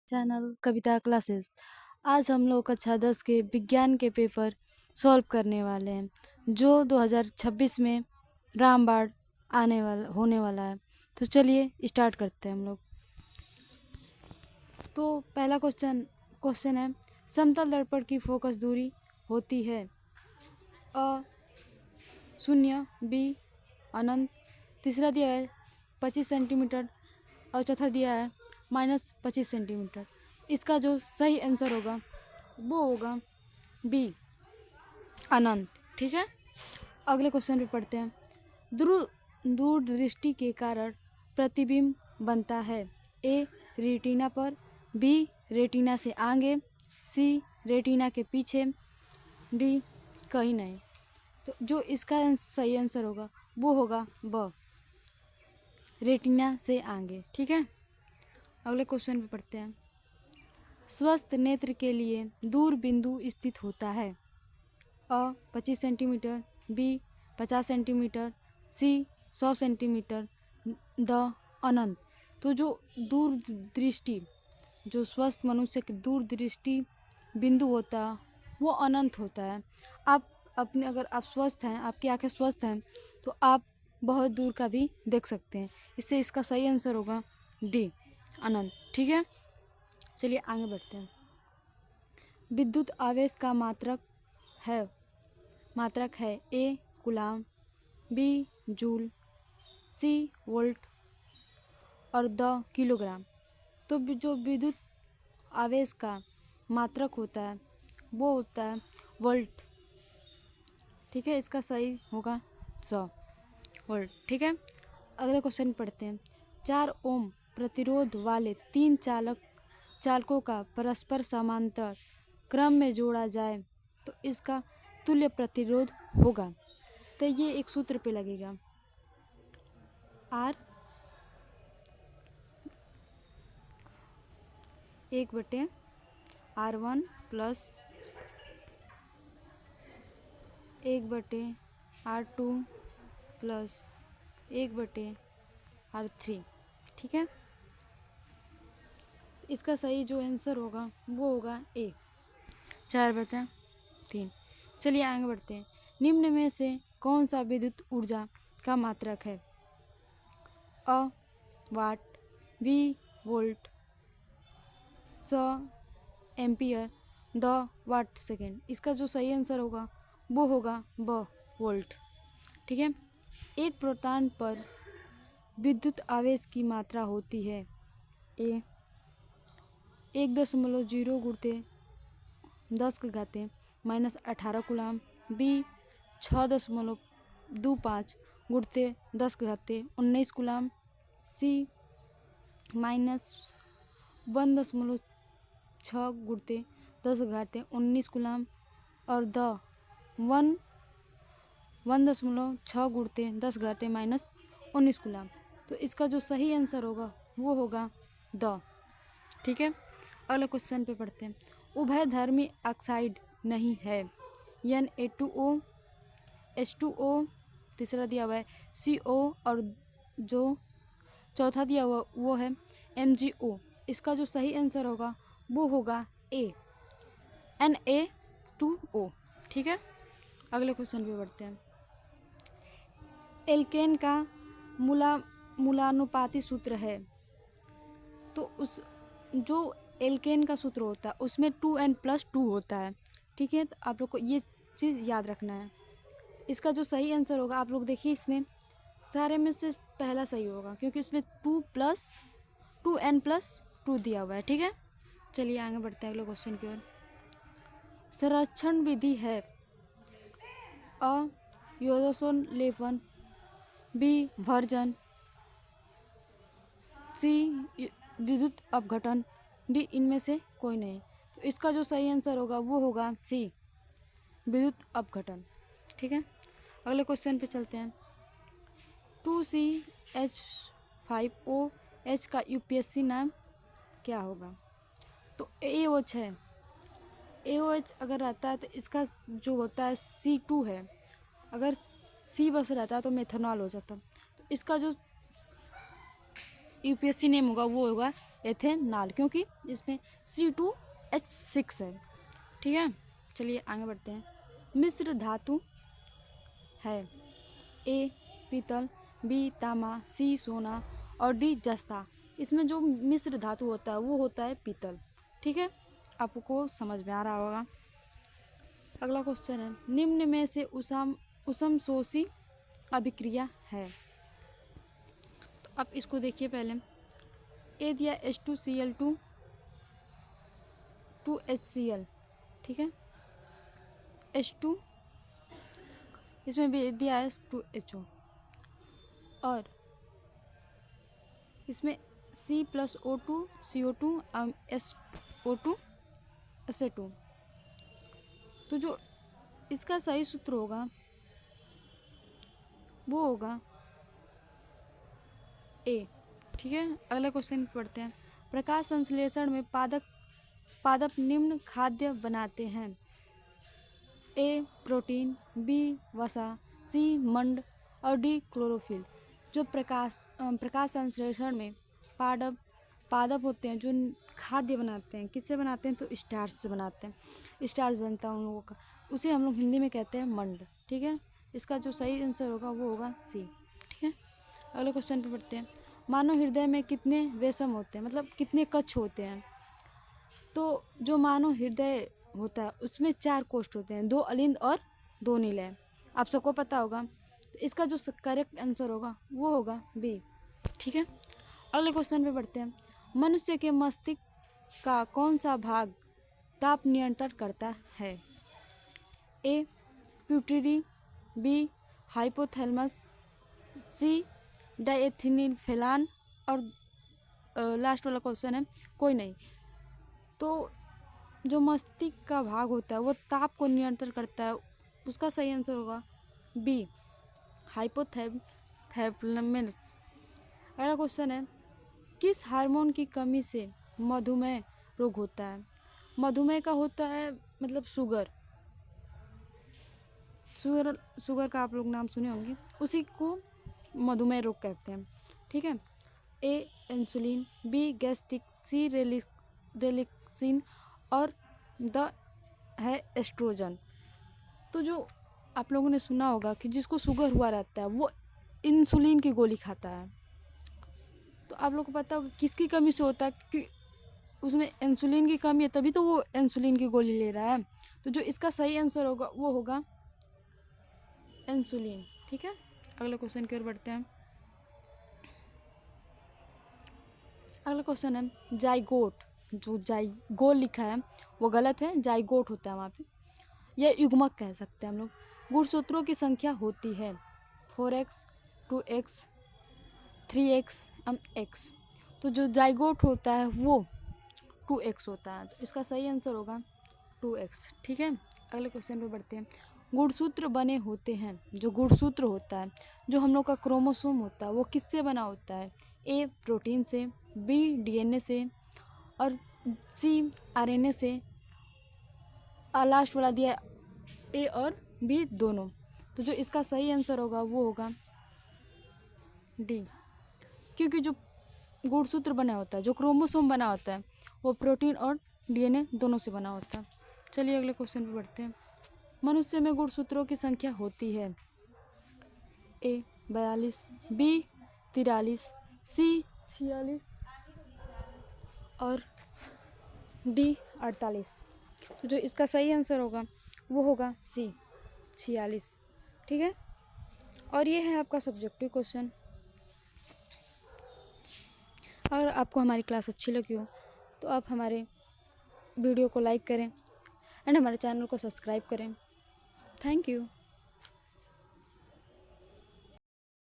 Channel कविता classes. आज हम लोग कक्षा 10 के विज्ञान के पेपर सॉल्व करने वाले हैं जो 2026 में रामबाण होने वाला है। तो चलिए स्टार्ट करते हैं हम लोग। तो पहला क्वेश्चन है, समतल दर्पण की फोकस दूरी होती है अ 0, बी अनंत, तीसरा दिया है 25 सेंटीमीटर और चौथा दिया है -25 सेंटीमीटर। इसका जो सही आंसर होगा वो होगा बी अनंत। ठीक है, अगले क्वेश्चन पे पढ़ते हैं। दूरदृष्टि के कारण प्रतिबिंब बनता है ए रेटिना पर, बी रेटिना से आगे, सी रेटिना के पीछे, डी कहीं नहीं। तो जो इसका सही आंसर होगा वो होगा ब रेटिना से आगे। ठीक है, अगले क्वेश्चन पे पढ़ते हैं। स्वस्थ नेत्र के लिए दूर बिंदु स्थित होता है अ 25 centimetre, B 50 centimetre, C 100 centimetre, द अनंत। तो जो दूरदृष्टि, जो स्वस्थ मनुष्य की दूरदृष्टि बिंदु होता है वो अनंत होता है। अगर आप स्वस्थ हैं, आपकी आंखें स्वस्थ हैं तो आप बहुत दूर का भी देख सकते हैं। इससे इसका सही आंसर होगा डी अनंत। ठीक है, चलिए आगे बढ़ते हैं। विद्युत आवेश का मात्रक है A coulomb, B joule, C volt और द किलोग्राम। तो जो विद्युत आवेश का मात्रक होता है वो होता है वोल्ट। ठीक है, इसका सही होगा 100 वोल्ट। ठीक है, अगले क्वेश्चन पढ़ते हैं। 4 ओम प्रतिरोध वाले 3 चालकों का परस्पर समांतर क्रम में जोड़ा जाए तो इसका तुल्य प्रतिरोध होगा। तो ये एक सूत्र पे लगेगा, R 1/R1 plus 1/R2 plus 1/R3। ठीक है, इसका सही जो आंसर होगा वो होगा ए 4/3। चलिए आगे बढ़ते हैं। निम्न में से कौन सा विद्युत ऊर्जा का मात्रक है अ वाट, बी वोल्ट, 100 एम्पियर, द वाट सेकेंड। इसका जो सही आंसर होगा वो होगा ब वोल्ट। ठीक है, एक प्रोटॉन पर विद्युत आवेश की मात्रा होती है ए 1.0 गुणित 10⁻⁻18 कूलाम, बी 6.25 गुणित 10⁻19 कूलाम, सी -1.6 गुणित 10⁻19 कूलाम और द 1.6 गुणित 10⁻−19 कूलाम। तो इसका जो सही आंसर होगा वो होगा द। ठीक है, अगले क्वेश्चन पे पढ़ते हैं। उभयधर्मी ऑक्साइड नहीं है Na2O, H2O, तीसरा दिया हुआ है CO और जो चौथा दिया हुआ वो है MgO। इसका जो सही आंसर होगा वो होगा ए Na2O। ठीक है, अगले क्वेश्चन पे बढ़ते हैं। एल्केन का मूलानुपाती सूत्र है। तो उस जो एल्केन का सूत्र होता है उसमें 2n+2 होता है। ठीक है, तो आप लोग को ये चीज़ याद रखना है। इसका जो सही आंसर होगा, आप लोग देखिए इसमें सारे में से पहला सही होगा क्योंकि इसमें 2n+2 दिया हुआ है। ठीक है, चलिए आगे बढ़ते हैं अगले क्वेश्चन की ओर। संरक्षण विधि है अ योदासोन लेपन, बी भर्जन, सी विद्युत अपघटन, डी इनमें से कोई नहीं। तो इसका जो सही आंसर होगा वो होगा सी विद्युत अपघटन। ठीक है, अगले क्वेश्चन पे चलते हैं। 2CH5OH का UPSC नाम क्या होगा? तो AOH है। AOH अगर रहता है तो इसका जो होता है C2 है। अगर C बस रहता है तो मेथनॉल हो जाता। तो इसका जो UPSC नेम होगा वो होगा एथेनॉल, क्योंकि इसमें C2H6 है। ठीक है, चलिए आगे बढ़ते हैं। मिश्र धातु है A पीतल, B तांबा, C सोना और D जस्ता। इसमें जो मिश्र धातु होता है वो होता है पीतल। ठीक है, आपको समझ में आ रहा होगा। अगला क्वेश्चन है, निम्न में से उष्मशोषी अभिक्रिया है। तो अब इसको देखिए पहले। ए दिया H2Cl2 2HCl। ठीक है, H2 इसमें भी दिया है 2HO और इसमें C+O2 CO2 SO2 SA2। तो जो इसका सही सूत्र होगा वो होगा A। ठीक है, अगला क्वेश्चन पढ़ते हैं। प्रकाश संश्लेषण में पादप निम्न खाद्य बनाते हैं। A प्रोटीन, B वसा, C मंड और D क्लोरोफिल। जो प्रकाश संश्लेषण में पादप होते हैं जो खाद्य बनाते हैं, किससे बनाते हैं तो स्टार्च से बनाते हैं। स्टार्च बनता है उन लोगों का, उसे हम लोग हिंदी में कहते हैं मंड। ठीक है, इसका जो सही आंसर होगा वो होगा C। ठीक है, अगले क्वेश्चन पे पढ़ते हैं। मानव हृदय में कितने वेसम होते हैं, मतलब कितने कक्ष होते हैं। तो जो मानव हृदय होता है उसमें 4 कोष्ठ होते हैं, 2 अलिंद और 2 निलय। आप सबको पता होगा। तो इसका जो करेक्ट आंसर होगा वो होगा B। ठीक है, अगले क्वेश्चन पे बढ़ते हैं। मनुष्य के मस्तिष्क का कौन सा भाग ताप नियंत्रण करता है। A प्यूटरी, B हाइपोथैलेमस, C डायथिनिलफेलान और लास्ट वाला क्वेश्चन है कोई नहीं। तो जो मस्तिष्क का भाग होता है वो ताप को नियंत्रण करता है, उसका सही आंसर होगा B हाइपोथैलेमस। अगला क्वेश्चन है, किस हार्मोन की कमी से मधुमेह रोग होता है। मधुमेह का होता है मतलब शुगर का आप लोग नाम सुने होंगे, उसी को मधुमेह रोग कहते हैं। ठीक है, A insulin, B gastric, C रेलिक्सिन और द है एस्ट्रोजन। तो जो आप लोगों ने सुना होगा कि जिसको शुगर हुआ रहता है वो इंसुलिन की गोली खाता है। तो आप लोग को पता होगा किसकी कमी से होता है, क्योंकि उसमें इंसुलिन की कमी है तभी तो वो इंसुलिन की गोली ले रहा है। तो जो इसका सही आंसर होगा वो होगा इंसुलिन। ठीक है, अगले क्वेश्चन की ओर बढ़ते हैं। अगला क्वेश्चन है जाइगोट। जो जाइगोट लिखा है वो गलत है, जाइगोट होता है वहाँ पे, यह युग्मक कह सकते हैं हम लोग। गुणसूत्रों की संख्या होती है 4x 2x 3x x। तो जो जाइगोट होता है वो 2x होता है, तो इसका सही आंसर होगा 2x। ठीक है, अगले क्वेश्चन पे बढ़ते हैं। गुणसूत्र बने होते हैं, जो गुणसूत्र होता है जो हम लोग का क्रोमोसोम होता है वो किससे बना होता है। A प्रोटीन से, B DNA से और C RNA से। लास्ट वाला दिया A और B दोनों। तो जो इसका सही आंसर होगा वो होगा D, क्योंकि जो गुणसूत्र बना होता है, जो क्रोमोसोम बना होता है वो प्रोटीन और DNA दोनों से बना होता है। चलिए अगले क्वेश्चन पे बढ़ते हैं। मनुष्य में गुणसूत्रों की संख्या होती है A 42, B 43, C 46 और D 48। तो जो इसका सही आंसर होगा वो होगा C 46। ठीक है, और ये है आपका सब्जेक्टिव क्वेश्चन। अगर आपको हमारी क्लास अच्छी लगी हो तो आप हमारे वीडियो को लाइक करें एंड हमारे चैनल को सब्सक्राइब करें। Thank you.